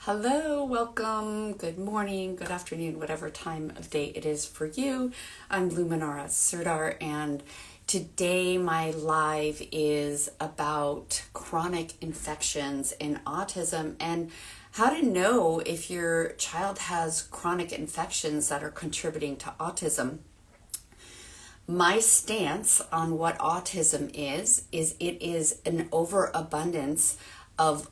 Hello, welcome, good morning, good afternoon, whatever time of day it is for you. I'm Luminara Sirdar, and today my live is about chronic infections in autism and how to know if your child has chronic infections that are contributing to autism. My stance on what autism is it is an overabundance of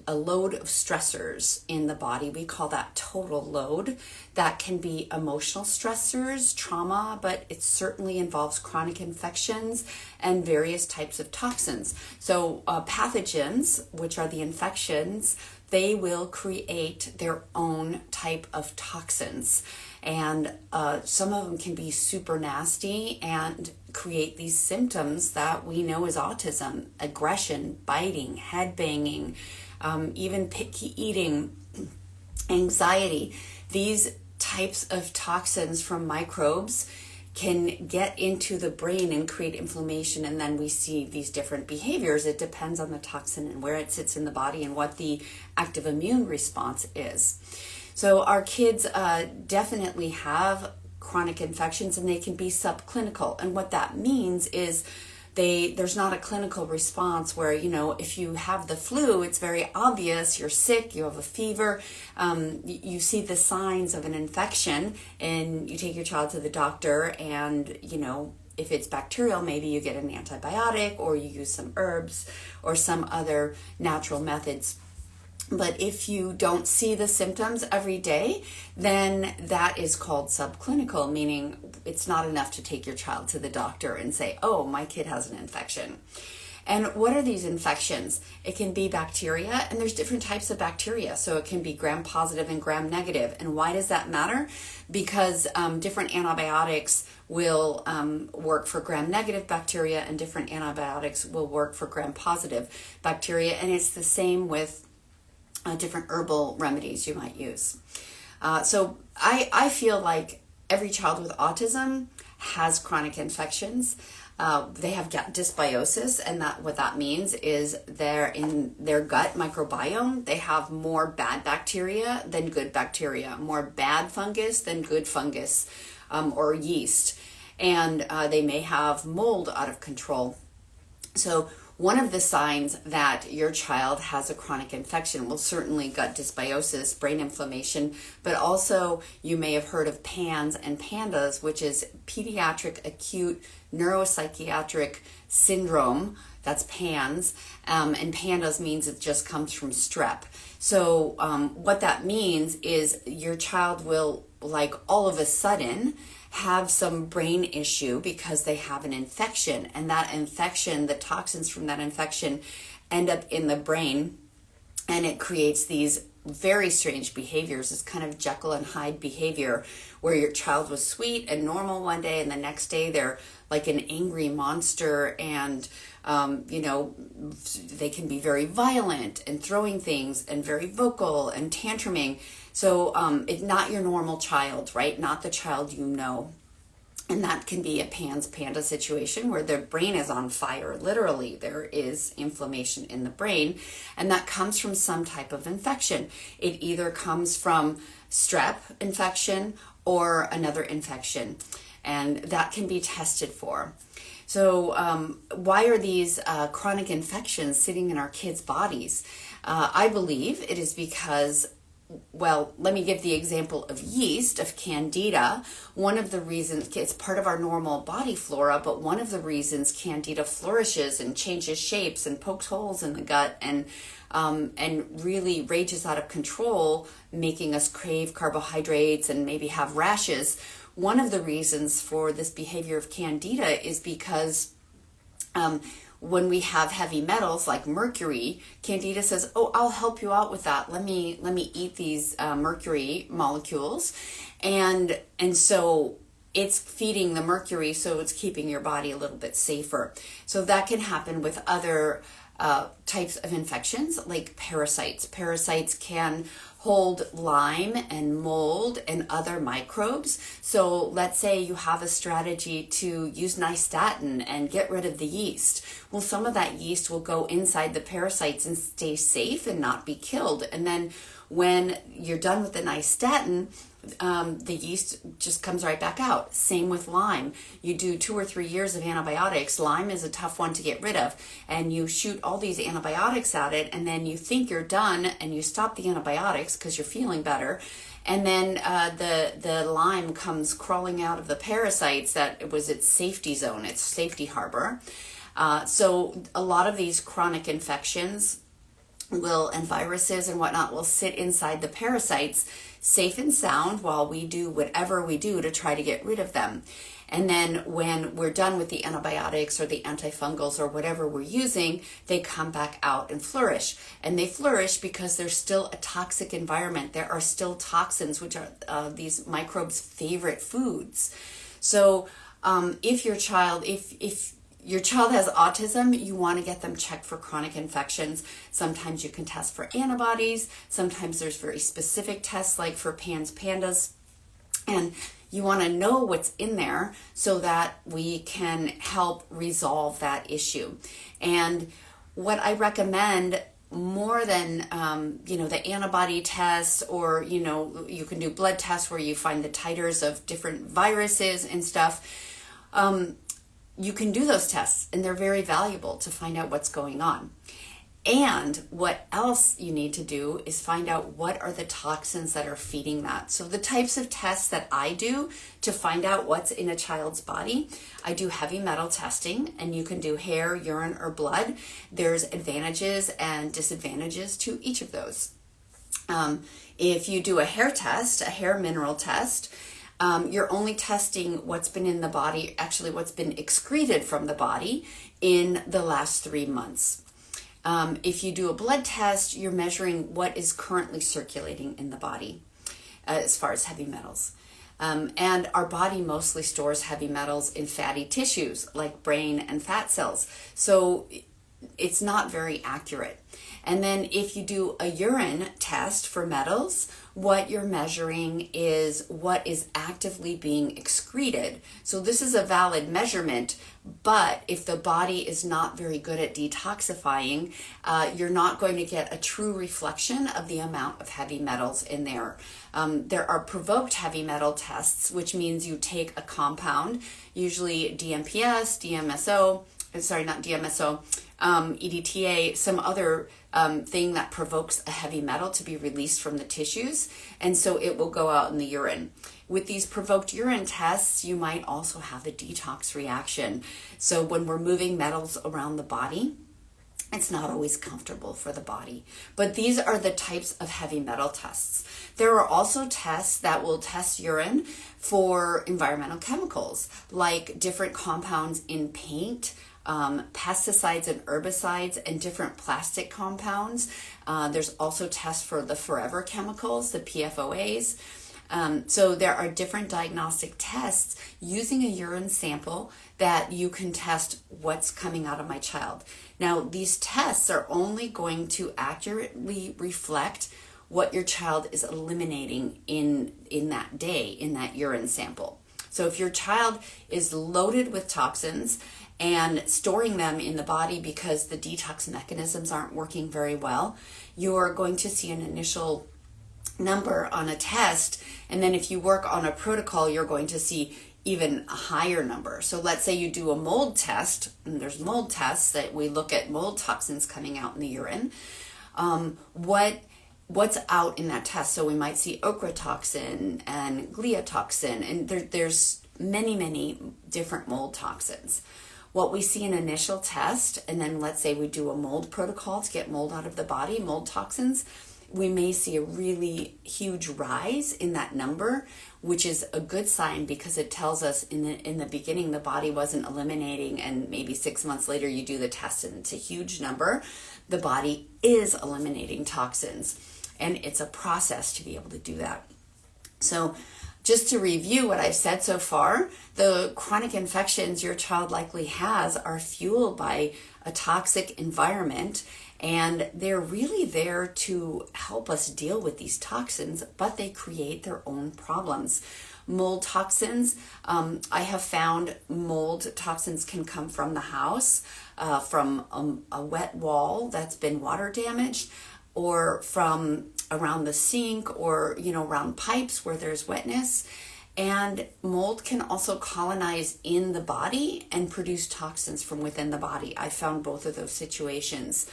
a load of stressors in the body. We call that total load. That can be emotional stressors, trauma, but it certainly involves chronic infections and various types of toxins. So pathogens, which are the infections, they will create their own type of toxins. And some of them can be super nasty and create these symptoms that we know as autism: aggression, biting, head banging, even picky eating, anxiety. These types of toxins from microbes can get into the brain and create inflammation, and then we see these different behaviors. It depends on the toxin and where it sits in the body and what the active immune response is. So our kids definitely have chronic infections, and they can be subclinical. And what that means is there's not a clinical response where, if you have the flu, it's very obvious, you're sick, you have a fever, you see the signs of an infection, and you take your child to the doctor, and, if it's bacterial, maybe you get an antibiotic, or you use some herbs or some other natural methods. But if you don't see the symptoms every day, then that is called subclinical, meaning it's not enough to take your child to the doctor and say, oh, my kid has an infection. And what are these infections? It can be bacteria, and there's different types of bacteria. So it can be gram-positive and gram-negative. And why does that matter? Because different antibiotics will work for gram-negative bacteria, and different antibiotics will work for gram-positive bacteria. And it's the same with different herbal remedies you might use. So I feel like every child with autism has chronic infections. They have gut dysbiosis, and what that means is they're in their gut microbiome. They have more bad bacteria than good bacteria, more bad fungus than good fungus, or yeast. And they may have mold out of control. So one of the signs that your child has a chronic infection, well, certainly gut dysbiosis, brain inflammation, but also you may have heard of PANS and PANDAS, which is pediatric acute neuropsychiatric syndrome. That's PANS, and PANDAS means it just comes from strep. So what that means is your child will, like, all of a sudden have some brain issue because they have an infection, and that infection, the toxins from that infection end up in the brain, and it creates these very strange behaviors. It's kind of Jekyll and Hyde behavior, where your child was sweet and normal one day, and the next day they're like an angry monster, and they can be very violent and throwing things and very vocal and tantruming. So it's not your normal child, right? Not the child you know. And that can be a PANS PANDA situation where the brain is on fire. Literally, there is inflammation in the brain, and that comes from some type of infection. It either comes from strep infection or another infection, and that can be tested for. So why are these chronic infections sitting in our kids' bodies? I believe it is because, well, let me give the example of yeast, of candida. One of the reasons, it's part of our normal body flora, but one of the reasons candida flourishes and changes shapes and pokes holes in the gut and really rages out of control, making us crave carbohydrates and maybe have rashes. One of the reasons for this behavior of candida is because when we have heavy metals like mercury, candida says, oh, I'll help you out with that. Let me eat these mercury molecules. And so it's feeding the mercury, so it's keeping your body a little bit safer. So that can happen with other types of infections like parasites. Parasites can hold Lyme and mold and other microbes. So let's say you have a strategy to use nystatin and get rid of the yeast. Well, some of that yeast will go inside the parasites and stay safe and not be killed. And then when you're done with the nystatin, the yeast just comes right back out. Same with Lyme. You do 2 or 3 years of antibiotics. Lyme is a tough one to get rid of, and you shoot all these antibiotics at it, and then you think you're done, and you stop the antibiotics because you're feeling better, and then the Lyme comes crawling out of the parasites that it was its safety zone, its safety harbor. So a lot of these chronic infections and viruses and whatnot will sit inside the parasites safe and sound while we do whatever we do to try to get rid of them. And then when we're done with the antibiotics or the antifungals or whatever we're using, they come back out and flourish. And they flourish because there's still a toxic environment. There are still toxins, which are these microbes' favorite foods. So if your child has autism, you want to get them checked for chronic infections. Sometimes you can test for antibodies. Sometimes there's very specific tests like for pandas. And you want to know what's in there so that we can help resolve that issue. And what I recommend more than, the antibody tests, or, you can do blood tests where you find the titers of different viruses and stuff. You can do those tests, and they're very valuable to find out what's going on. And what else you need to do is find out what are the toxins that are feeding that. So the types of tests that I do to find out what's in a child's body, I do heavy metal testing, and you can do hair, urine, or blood. There's advantages and disadvantages to each of those. If you do a hair test, a hair mineral test, you're only testing what's been in the body, actually what's been excreted from the body in the last 3 months. If you do a blood test, you're measuring what is currently circulating in the body as far as heavy metals. And our body mostly stores heavy metals in fatty tissues like brain and fat cells. So it's not very accurate. And then if you do a urine test for metals, what you're measuring is what is actively being excreted. So this is a valid measurement, but if the body is not very good at detoxifying, you're not going to get a true reflection of the amount of heavy metals in there. There are provoked heavy metal tests, which means you take a compound, usually DMPS, EDTA, some other thing that provokes a heavy metal to be released from the tissues, and so it will go out in the urine. With these provoked urine tests, you might also have a detox reaction. So when we're moving metals around the body, it's not always comfortable for the body. But these are the types of heavy metal tests. There are also tests that will test urine for environmental chemicals, like different compounds in paint, pesticides and herbicides, and different plastic compounds. There's also tests for the forever chemicals, the PFOAs. So there are different diagnostic tests using a urine sample that you can test what's coming out of my child. Now, these tests are only going to accurately reflect what your child is eliminating in that day, in that urine sample. So if your child is loaded with toxins and storing them in the body because the detox mechanisms aren't working very well, you're going to see an initial number on a test, and then if you work on a protocol, you're going to see even a higher number. So let's say you do a mold test, and there's mold tests that we look at mold toxins coming out in the urine. What's out in that test? So we might see ochratoxin and gliotoxin, and there's many different mold toxins. What we see in initial test, and then let's say we do a mold protocol to get mold out of the body, mold toxins, we may see a really huge rise in that number, which is a good sign because it tells us in the beginning the body wasn't eliminating, and maybe 6 months later you do the test and it's a huge number. The body is eliminating toxins, and it's a process to be able to do that. So just to review what I've said so far, the chronic infections your child likely has are fueled by a toxic environment, and they're really there to help us deal with these toxins, but they create their own problems. Mold toxins, I have found mold toxins can come from the house, from a wet wall that's been water damaged, or from around the sink, or around pipes where there's wetness. And mold can also colonize in the body and produce toxins from within the body. I found both of those situations.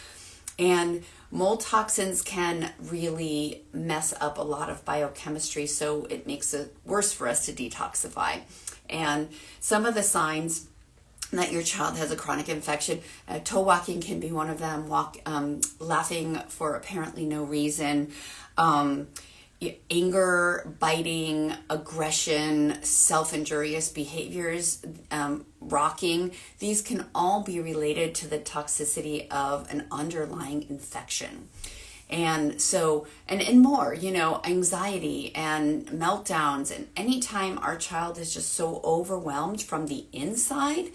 And mold toxins can really mess up a lot of biochemistry, so it makes it worse for us to detoxify. And some of the signs that your child has a chronic infection, toe walking can be one of them, laughing for apparently no reason, anger, biting, aggression, self-injurious behaviors, rocking. These can all be related to the toxicity of an underlying infection. And so, and more, anxiety and meltdowns. And anytime our child is just so overwhelmed from the inside,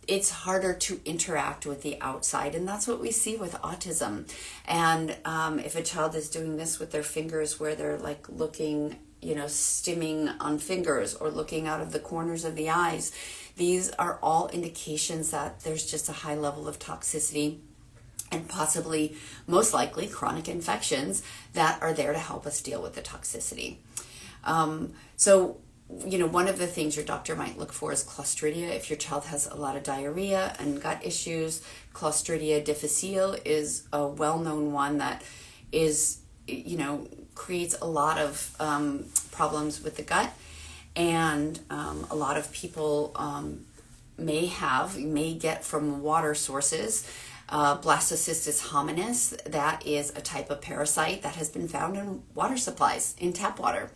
it's harder to interact with the outside. And that's what we see with autism. And if a child is doing this with their fingers, where they're like looking, stimming on fingers, or looking out of the corners of the eyes, these are all indications that there's just a high level of toxicity, and possibly, most likely, chronic infections that are there to help us deal with the toxicity. One of the things your doctor might look for is Clostridia. If your child has a lot of diarrhea and gut issues, Clostridia difficile is a well-known one that is, creates a lot of problems with the gut. And a lot of people may get from water sources. Blastocystis hominis, that is a type of parasite that has been found in water supplies, in tap water.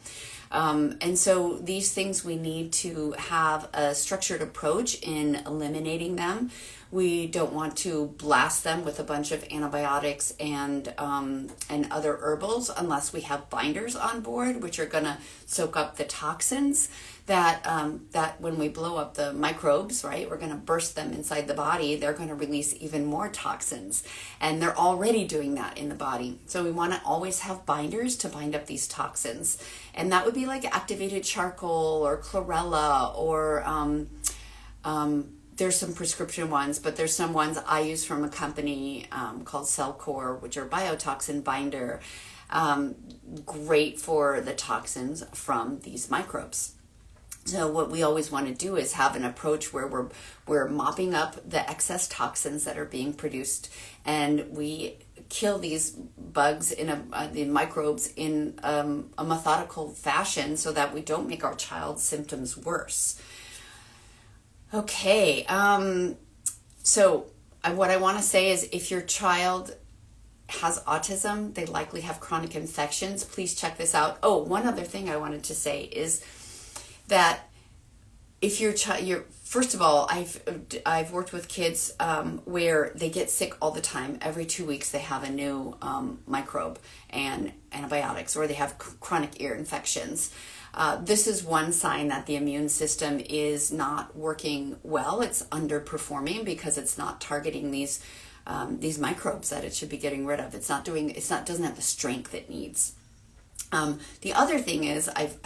And so these things, we need to have a structured approach in eliminating them. We don't want to blast them with a bunch of antibiotics and other herbals unless we have binders on board, which are going to soak up the toxins that when we blow up the microbes, right, we're going to burst them inside the body. They're going to release even more toxins, and they're already doing that in the body. So we want to always have binders to bind up these toxins. And that would be like activated charcoal or chlorella, or there's some prescription ones, but there's some ones I use from a company called Cellcore, which are biotoxin binder, great for the toxins from these microbes. So what we always want to do is have an approach where we're mopping up the excess toxins that are being produced, and we kill these bugs the microbes in a methodical fashion, so that we don't make our child's symptoms worse. Okay, so what I want to say is, if your child has autism, they likely have chronic infections. Please check this out. Oh, one other thing I wanted to say is that if your child, first of all, I've worked with kids where they get sick all the time. Every 2 weeks they have a new microbe and antibiotics, or they have chronic ear infections. This is one sign that the immune system is not working well. It's underperforming because it's not targeting these microbes that it should be getting rid of. Doesn't have the strength it needs. The other thing is, I've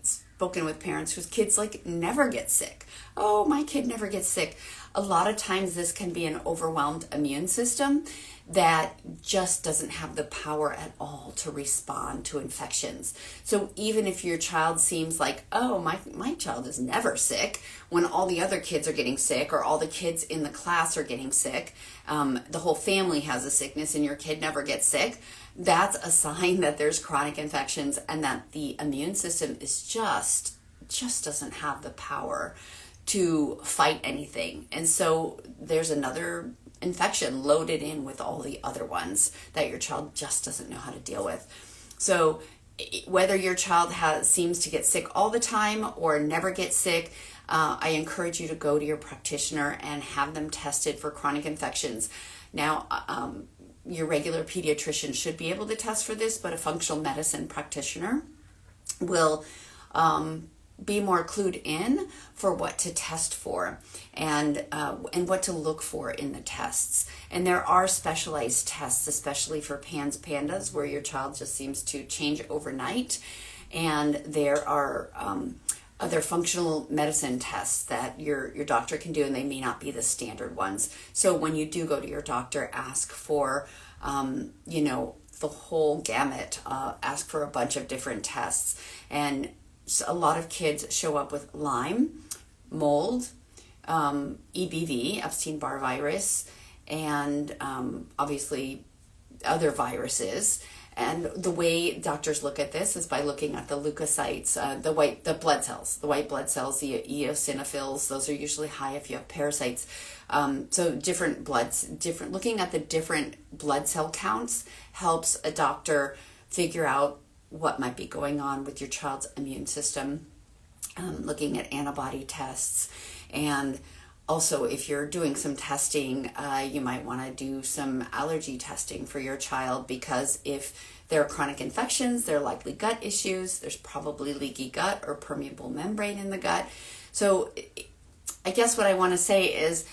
spoken with parents whose kids never get sick. Oh, my kid never gets sick. A lot of times this can be an overwhelmed immune system that just doesn't have the power at all to respond to infections. So even if your child seems like, oh, my child is never sick, when all the other kids are getting sick, or all the kids in the class are getting sick, the whole family has a sickness and your kid never gets sick, that's a sign that there's chronic infections, and that the immune system is just doesn't have the power to fight anything. And so there's another infection loaded in with all the other ones that your child just doesn't know how to deal with. So whether your child seems to get sick all the time or never get sick, I encourage you to go to your practitioner and have them tested for chronic infections. Now, your regular pediatrician should be able to test for this, but a functional medicine practitioner will be more clued in for what to test for and what to look for in the tests. And there are specialized tests, especially for pandas, where your child just seems to change overnight. And there are other functional medicine tests that your doctor can do, and they may not be the standard ones. So when you do go to your doctor, ask for, the whole gamut. Ask for a bunch of different tests. And a lot of kids show up with Lyme, mold, EBV, Epstein-Barr virus, and obviously other viruses. And the way doctors look at this is by looking at the leukocytes, the white blood cells, the eosinophils. Those are usually high if you have parasites. So looking at the different blood cell counts helps a doctor figure out what might be going on with your child's immune system. Looking at antibody tests, and also, if you're doing some testing, you might want to do some allergy testing for your child, because if there are chronic infections, there are likely gut issues. There's probably leaky gut or permeable membrane in the gut. So I guess what I want to say is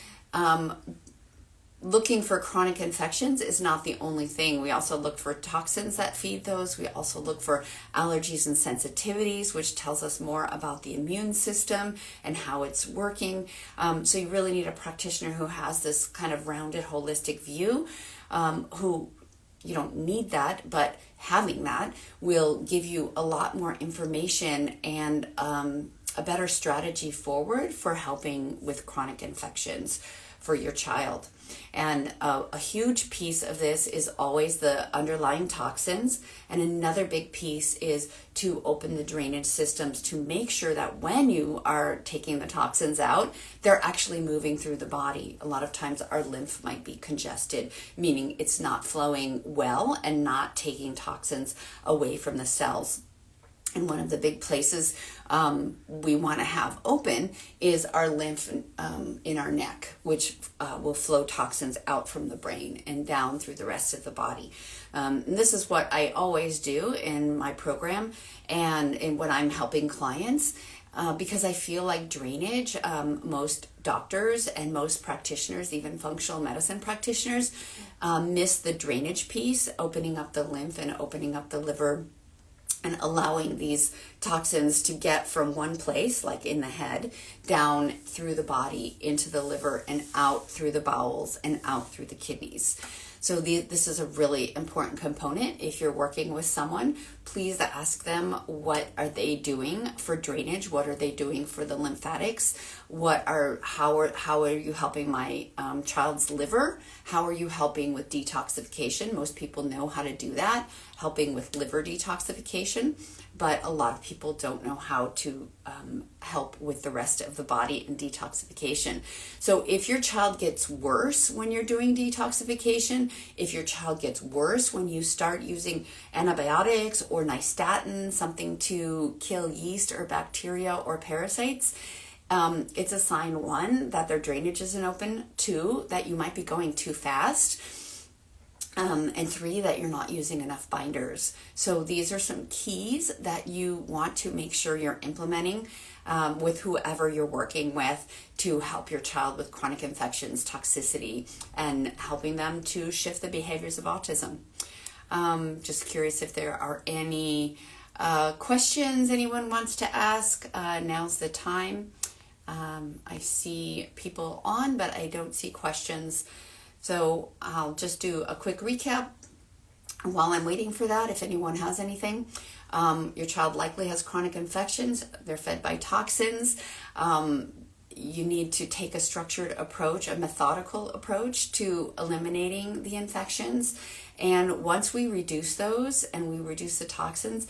looking for chronic infections is not the only thing. We also look for toxins that feed those. We also look for allergies and sensitivities, which tells us more about the immune system and how it's working. So you really need a practitioner who has this kind of rounded, holistic view, who you don't need that, but having that will give you a lot more information and a better strategy forward for helping with chronic infections for your child. And a huge piece of this is always the underlying toxins. And another big piece is to open the drainage systems to make sure that when you are taking the toxins out, they're actually moving through the body. A lot of times our lymph might be congested, meaning it's not flowing well and not taking toxins away from the cells. And one of the big places we want to have open is our lymph in our neck, which will flow toxins out from the brain and down through the rest of the body. And this is what I always do in my program and in when I'm helping clients, because I feel like drainage, most doctors and most practitioners, even functional medicine practitioners, miss the drainage piece, opening up the lymph and opening up the liver, and allowing these toxins to get from one place, like in the head, down through the body into the liver and out through the bowels and out through the kidneys. So this is a really important component. If you're working with someone, please ask them, what are they doing for drainage? What are they doing for the lymphatics? How are you helping my child's liver? How are you helping with detoxification? Most people know how to do that, helping with liver detoxification, but a lot of people don't know how to help with the rest of the body and detoxification. So if your child gets worse when you're doing detoxification, if your child gets worse when you start using antibiotics or nystatin, something to kill yeast or bacteria or parasites, it's a sign, 1, that their drainage isn't open, 2, that you might be going too fast, and 3, that you're not using enough binders. So these are some keys that you want to make sure you're implementing with whoever you're working with to help your child with chronic infections, toxicity, and helping them to shift the behaviors of autism. Just curious if there are any questions anyone wants to ask. Now's the time. I see people on, but I don't see questions. So I'll just do a quick recap while I'm waiting for that. If anyone has anything, your child likely has chronic infections. They're fed by toxins. You need to take a structured approach, a methodical approach to eliminating the infections. And once we reduce those and we reduce the toxins,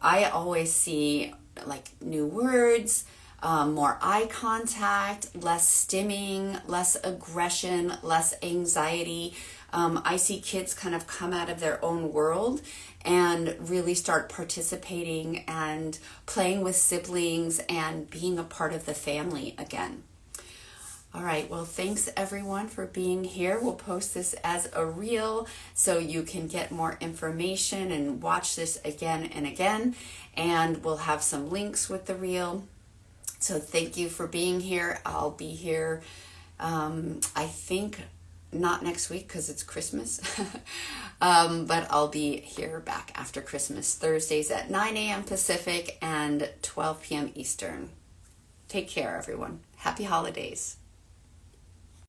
I always see like new words, more eye contact, less stimming, less aggression, less anxiety. I see kids kind of come out of their own world and really start participating and playing with siblings and being a part of the family again. All right, well, thanks everyone for being here. We'll post this as a reel so you can get more information and watch this again and again. And we'll have some links with the reel. So thank you for being here. I'll be here, I think, not next week because it's Christmas, but I'll be here back after Christmas, Thursdays at 9 a.m. Pacific and 12 p.m. Eastern. Take care, everyone. Happy holidays.